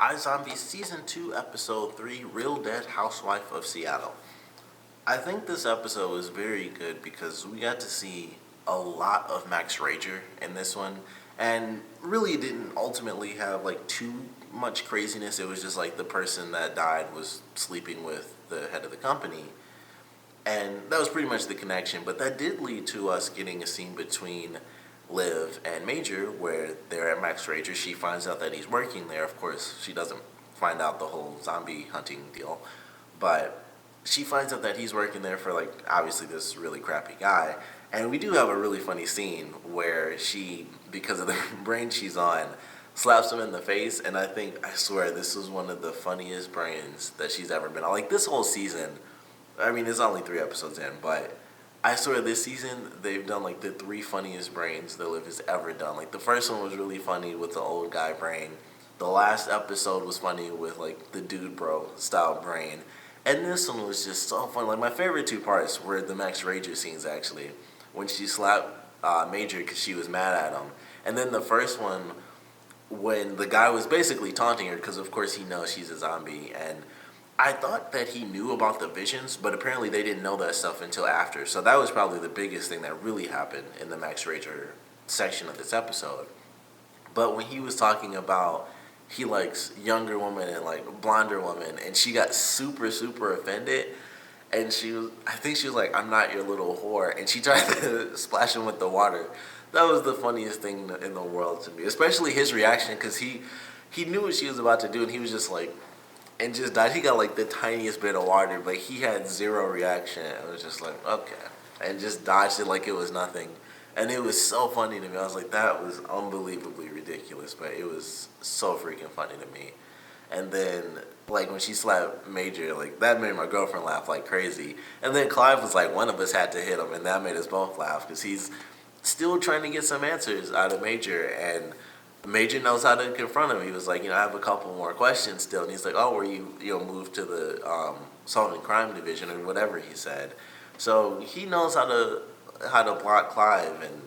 iZombie Season 2, Episode 3, Real Dead Housewife of Seattle. I think this episode was very good because we got to see a lot of Max Rager in this one, and really didn't ultimately have like too much craziness. It was just like the person that died was sleeping with the head of the company, and that was pretty much the connection. But that did lead to us getting a scene between Liv and Major where they're at Max Rager. She finds out that he's working there. Of course, she doesn't find out the whole zombie hunting deal, but she finds out that he's working there for, like, obviously this really crappy guy. And we do have a really funny scene where she, because of the brain she's on, slaps him in the face. And I swear, this was one of the funniest brains that she's ever been on. Like, this whole season, I mean, it's only 3 episodes in, but I swear this season they've done like the 3 funniest brains that Liv has ever done. Like, the first one was really funny with the old guy brain. The last episode was funny with like the dude bro style brain. And this one was just so fun. Like, my favorite 2 parts were the Max Rager scenes, actually, when she slapped Major because she was mad at him. And then the first one when the guy was basically taunting her because, of course, he knows she's a zombie. And I thought that he knew about the visions, but apparently they didn't know that stuff until after. So that was probably the biggest thing that really happened in the Max Rager section of this episode. But when he was talking about he likes younger women and like blonder women, and she got super, super offended. And I think she was like, "I'm not your little whore," and she tried to splash him with the water. That was the funniest thing in the world to me, especially his reaction, because he knew what she was about to do, and he was just like, and just died. He got like the tiniest bit of water, but he had zero reaction. It was just like, okay, and just dodged it like it was nothing. And it was so funny to me. I was like, that was unbelievably ridiculous, but it was so freaking funny to me. And then, like, when she slapped Major, like, that made my girlfriend laugh like crazy. And then Clive was like, one of us had to hit him, and that made us both laugh, because he's still trying to get some answers out of Major, and Major knows how to confront him. He was like, I have a couple more questions still. And he's like, oh, were you moved to the solving crime division, or whatever he said. So he knows how to block Clive, and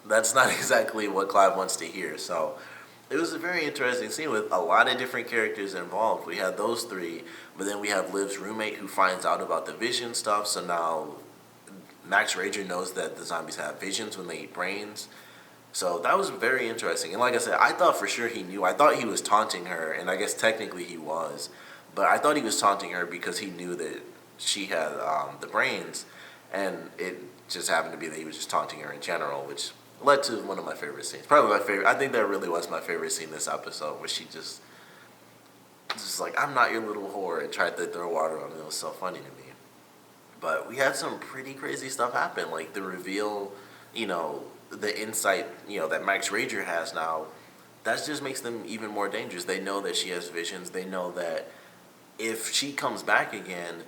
that's not exactly what Clive wants to hear. So it was a very interesting scene with a lot of different characters involved. We had those 3, but then we have Liv's roommate who finds out about the vision stuff. So now Max Rager knows that the zombies have visions when they eat brains. So that was very interesting. And like I said, I thought for sure he knew. I thought he was taunting her, and I guess technically he was. But I thought he was taunting her because he knew that she had the brains, and it just happened to be that he was just taunting her in general, which led to one of my favorite scenes. Probably my favorite. I think that really was my favorite scene this episode, where she just like, "I'm not your little whore," and tried to throw water on him. It was so funny to me. But we had some pretty crazy stuff happen, like the reveal, the insight, that Max Rager has now. That just makes them even more dangerous. They know that she has visions. They know that if she comes back again,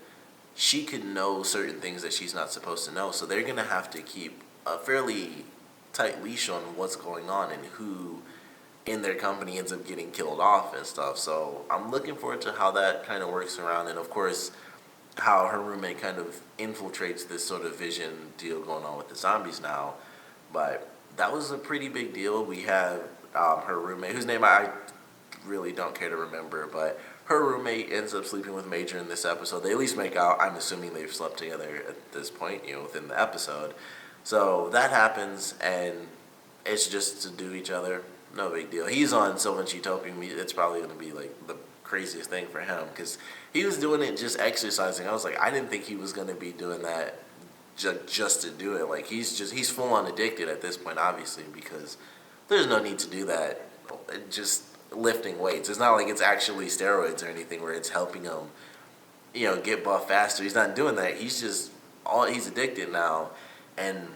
she could know certain things that she's not supposed to know. So they're going to have to keep a fairly tight leash on what's going on and who in their company ends up getting killed off and stuff. So I'm looking forward to how that kind of works around. And of course, how her roommate kind of infiltrates this sort of vision deal going on with the zombies now. But that was a pretty big deal. We have her roommate, whose name I really don't care to remember, but her roommate ends up sleeping with Major in this episode. They at least make out. I'm assuming they've slept together at this point, within the episode. So that happens, and it's just to do each other. No big deal. He's on Sylvan Utopian. It's probably going to be like the craziest thing for him, because he was doing it just exercising. I was like, I didn't think he was going to be doing that just to do it. Like, he's full on addicted at this point, obviously, because there's no need to do that. Just lifting weights. It's not like it's actually steroids or anything where it's helping him, get buff faster. He's not doing that. He's addicted now, and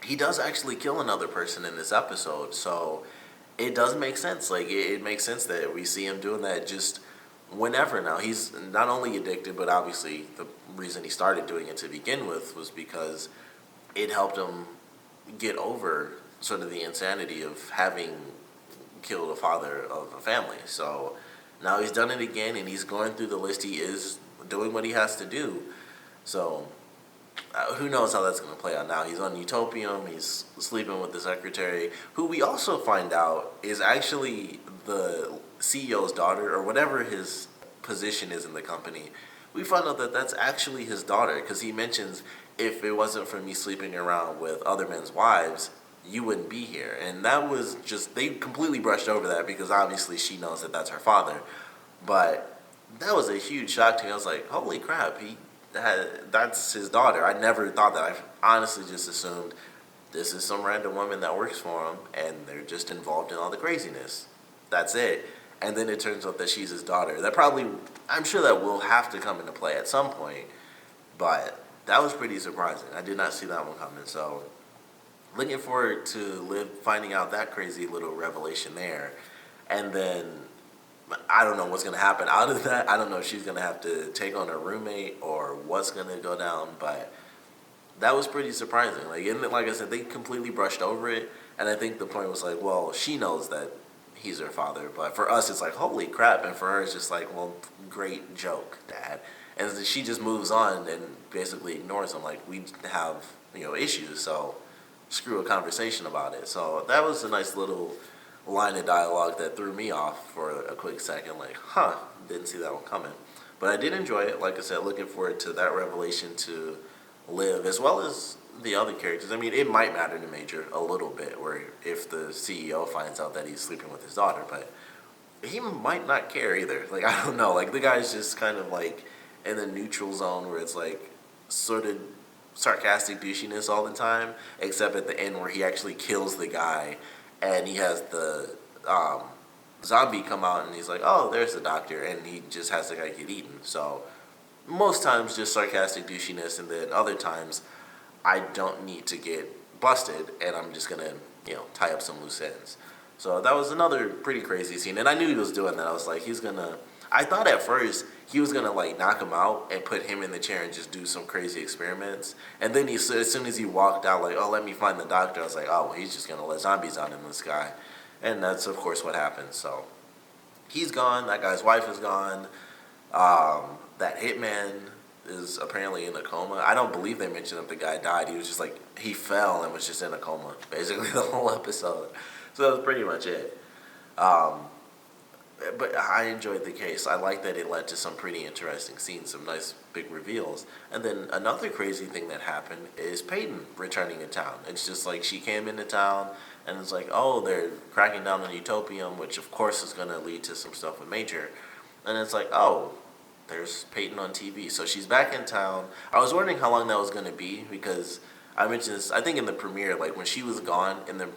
he does actually kill another person in this episode. So it does make sense. Like, it makes sense that we see him doing that just whenever now. He's not only addicted, but obviously the reason he started doing it to begin with was because it helped him get over sort of the insanity of having killed a father of a family. So now he's done it again, and he's going through the list. He is doing what he has to do. So who knows how that's going to play out now. He's on Utopium. He's sleeping with the secretary, who we also find out is actually the CEO's daughter, or whatever his position is in the company, we find out that that's actually his daughter, because he mentions, if it wasn't for me sleeping around with other men's wives, you wouldn't be here. And that was just, they completely brushed over that because obviously she knows that that's her father. But that was a huge shock to me. I was like, holy crap, that's his daughter. I never thought that. I honestly just assumed this is some random woman that works for him and they're just involved in all the craziness. That's it. And then it turns out that she's his daughter. That probably, I'm sure that will have to come into play at some point. But that was pretty surprising. I did not see that one coming. So looking forward to finding out that crazy little revelation there. And then I don't know what's going to happen out of that. I don't know if she's going to have to take on her roommate or what's going to go down. But that was pretty surprising. Like I said, they completely brushed over it. And I think the point was like, well, she knows that he's her father. But for us, it's like, holy crap. And for her, it's just like, well, great joke, Dad. And she just moves on and basically ignores him. Like, we have, issues. So screw a conversation about it. So that was a nice little line of dialogue that threw me off for a quick second. Like, didn't see that one coming. But I did enjoy it. Like I said, looking forward to that revelation to Liv, as well as the other characters. I mean, it might matter to Major a little bit, where if the CEO finds out that he's sleeping with his daughter, but he might not care either. Like, I don't know. Like, the guy's just kind of like in the neutral zone where it's like sort of sarcastic douchiness all the time, except at the end where he actually kills the guy and he has the zombie come out and he's like, oh, there's the doctor, and he just has the guy get eaten. So most times just sarcastic douchiness, and then other times I don't need to get busted and I'm just gonna, tie up some loose ends. So that was another pretty crazy scene, and I knew he was doing that. I was like, I thought at first he was gonna like knock him out and put him in the chair and just do some crazy experiments. And then as soon as he walked out, like, oh, let me find the doctor, I was like, oh, well, he's just gonna let zombies out in this guy. And that's of course what happened. So he's gone. That guy's wife is gone. That hitman is apparently in a coma. I don't believe they mentioned that the guy died. He was just like, he fell and was just in a coma basically the whole episode. So that was pretty much it. But I enjoyed the case. I like that it led to some pretty interesting scenes, some nice big reveals. And then another crazy thing that happened is Peyton returning to town. It's just like she came into town and it's like, oh, they're cracking down on Utopium, which of course is going to lead to some stuff with Major. And it's like, oh, there's Peyton on TV. So she's back in town. I was wondering how long that was going to be, because I mentioned this, I think in the premiere, like when she was gone in the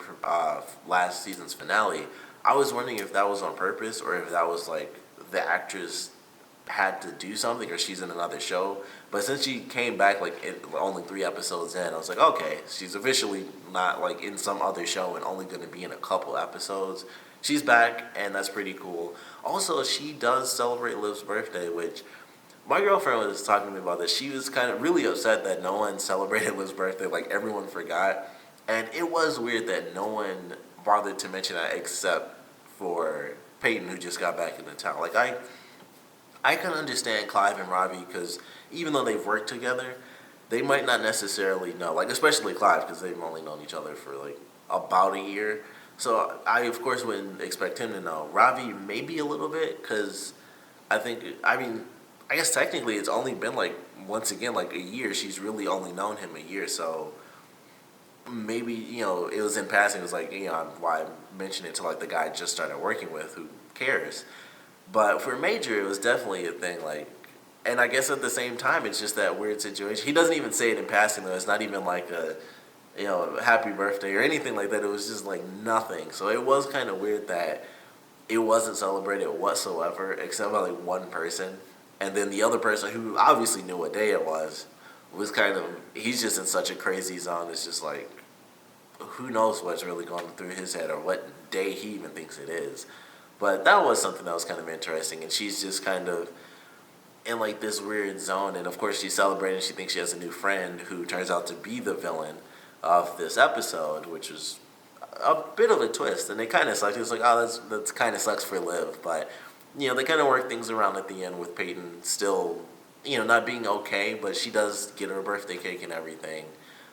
last season's finale, I was wondering if that was on purpose or if that was like the actress had to do something or she's in another show. But since she came back like only 3 episodes in, I was like, okay, she's officially not like in some other show and only going to be in a couple episodes. She's back, and that's pretty cool. Also, she does celebrate Liv's birthday, which my girlfriend was talking to me about this. She was kind of really upset that no one celebrated Liv's birthday, like everyone forgot. And it was weird that no one bothered to mention that except for Peyton, who just got back into town. Like, I can understand Clive and Robbie, because even though they've worked together, they might not necessarily know, like especially Clive, because they've only known each other for like about a year. So I, of course, wouldn't expect him to know. Ravi, maybe a little bit, because I guess technically it's only been like, once again, like a year. She's really only known him a year, so maybe, it was in passing. It was like, why mention it to like the guy I just started working with, who cares? But for Major, it was definitely a thing, like, and I guess at the same time, it's just that weird situation. He doesn't even say it in passing, though. It's not even like a, happy birthday or anything like that. It was just like nothing. So it was kind of weird that it wasn't celebrated whatsoever, except by like one person. And then the other person, who obviously knew what day it was kind of, he's just in such a crazy zone. It's just like, who knows what's really going through his head or what day he even thinks it is. But that was something that was kind of interesting. And she's just kind of in like this weird zone. And of course she's celebrating. She thinks she has a new friend who turns out to be the villain of this episode, which was a bit of a twist. And it kind of sucks. It was like, oh, that's kind of sucks for Liv. But, they kind of work things around at the end with Peyton still, not being okay. But she does get her birthday cake and everything.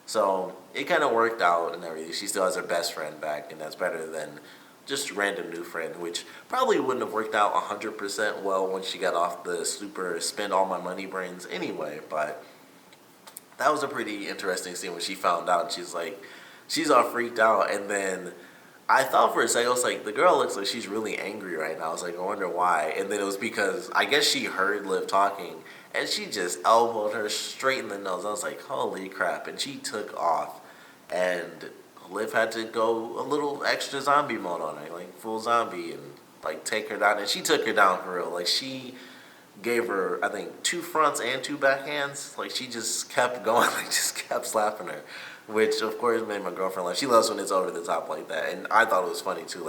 So it kind of worked out and everything. She still has her best friend back, and that's better than just random new friend, which probably wouldn't have worked out 100% well when she got off the super spend all my money brains anyway. But that was a pretty interesting scene when she found out. She's all freaked out, and then I thought for a second, I was like, the girl looks like she's really angry right now. I was like, I wonder why. And then it was because I guess she heard Liv talking, and she just elbowed her straight in the nose. I was like, holy crap. And she took off, and Liv had to go a little extra zombie mode on her, like full zombie, and like take her down. And she took her down for real. Like she gave her, I think, 2 fronts and 2 backhands. Like she just kept going, like just kept slapping her, which of course made my girlfriend laugh. She loves when it's over the top like that, and I thought it was funny too.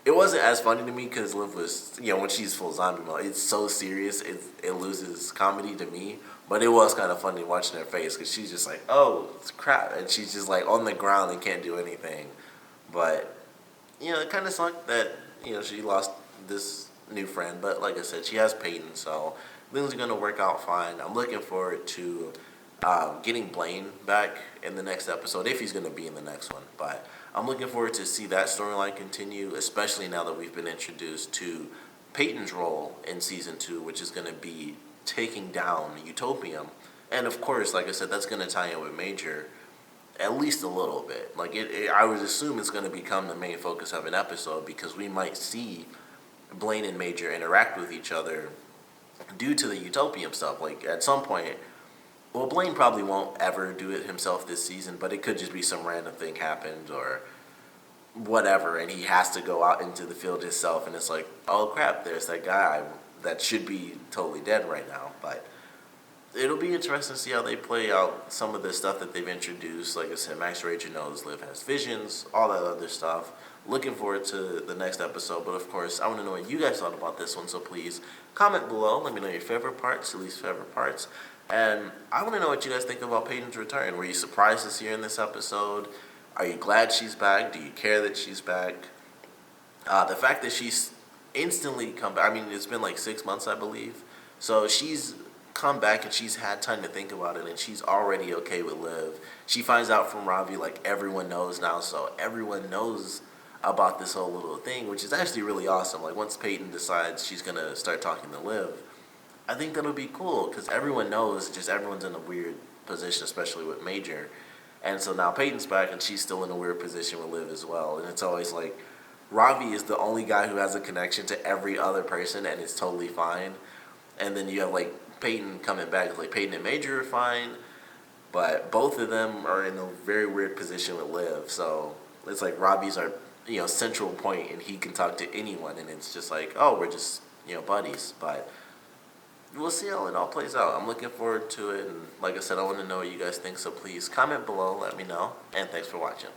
It wasn't as funny to me because Liv was, when she's full zombie mode, it's so serious, it loses comedy to me. But it was kind of funny watching her face because she's just like, oh, it's crap, and she's just like on the ground and can't do anything. But it kind of sucked that she lost this new friend. But like I said, she has Peyton, so things are gonna work out fine. I'm looking forward to getting Blaine back in the next episode if he's gonna be in the next one. But I'm looking forward to see that storyline continue, especially now that we've been introduced to Peyton's role in season 2, which is gonna be taking down Utopium. And of course, like I said, that's gonna tie in with Major at least a little bit. Like I would assume it's going to become the main focus of an episode because we might see Blaine and Major interact with each other due to the Utopium stuff. Like at some point, well, Blaine probably won't ever do it himself this season, but it could just be some random thing happened or whatever, and he has to go out into the field himself, and it's like, oh crap, there's that guy that should be totally dead right now. But it'll be interesting to see how they play out some of the stuff that they've introduced. Like I said, Max Rager knows Liv has visions, all that other stuff. Looking forward to the next episode. But of course, I want to know what you guys thought about this one. So please comment below. Let me know your favorite parts, your least favorite parts. And I want to know what you guys think about Peyton's return. Were you surprised to see her in this episode? Are you glad she's back? Do you care that she's back? The fact that she's instantly come back. I mean, it's been like 6 months, I believe. So she's come back and she's had time to think about it, and she's already okay with Liv. She finds out from Ravi, like everyone knows now, so everyone knows about this whole little thing, which is actually really awesome. Like once Peyton decides she's gonna start talking to Liv, I think that'll be cool because everyone knows, just everyone's in a weird position, especially with Major. And so now Peyton's back and she's still in a weird position with Liv as well. And it's always like Ravi is the only guy who has a connection to every other person and it's totally fine. And then you have like Peyton coming back, like Peyton and Major are fine, but both of them are in a very weird position with Liv. So it's like Robbie's our central point, and he can talk to anyone, and it's just like, oh, we're just buddies. But we'll see how it all plays out. I'm looking forward to it, and like I said, I want to know what you guys think. So please comment below, let me know, and thanks for watching.